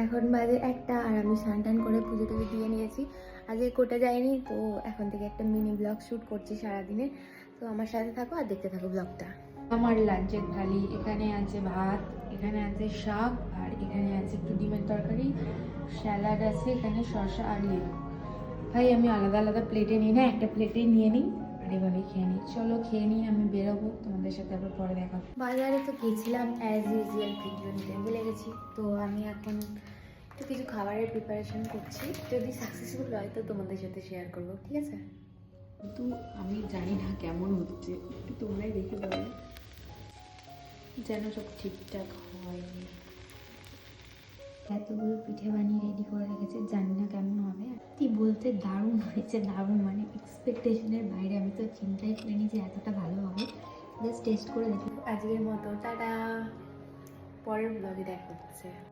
এখন বাজে 1টা আর আমি স্নান টান করে পুজো টুজো দিয়ে নিয়েছি। আজকে কোর্টে যাইনি, তো এখন থেকে একটা মিনি ব্লগ শ্যুট করছি সারাদিনে। তো আমার সাথে থাকো আর দেখতে থাকো ব্লগটা। আমার লাঞ্চের থালি, এখানে আছে ভাত, এখানে আছে শাক, আর এখানে আছে একটু ডিমের তরকারি, স্যালাড আছে, এখানে শসা আর লেবু। ভাই আমি আলাদা আলাদা প্লেটে নিই না, একটা প্লেটেই নিয়ে নিই আর এভাবে খেয়ে নিই। চলো খেয়ে নিই, আমি বেরোবো, তোমাদের সাথে আবার পরে দেখা হবে। বাজারে তো গেছিলাম অ্যাজ ইউজুয়াল, ভিডিও নিতে ভুলে গেছি। তো আমি এখন একটু কিছু খাবারের প্রিপারেশন করছি, যদি সাকসেসফুল হয় তো তোমাদের সাথে শেয়ার করবো, ঠিক আছে? কিন্তু আমি জানি না কেমন হচ্ছে, একটু তোমরাই দেখে দাও যেন সব ঠিকঠাক হয়। এতগুলো পিঠে বানিয়ে রেডি করে রেখেছে, জানি না কেমন হবে। কি বলতে, দারুণ হয়েছে, দারুণ, মানে এক্সপেকটেশনের বাইরে। আমি তো চিন্তাই করিনি যে এতটা ভালো হবে। জাস্ট টেস্ট করে দেখি। আজকের মতো টাটা, পরের ব্লগে দেখা হচ্ছে।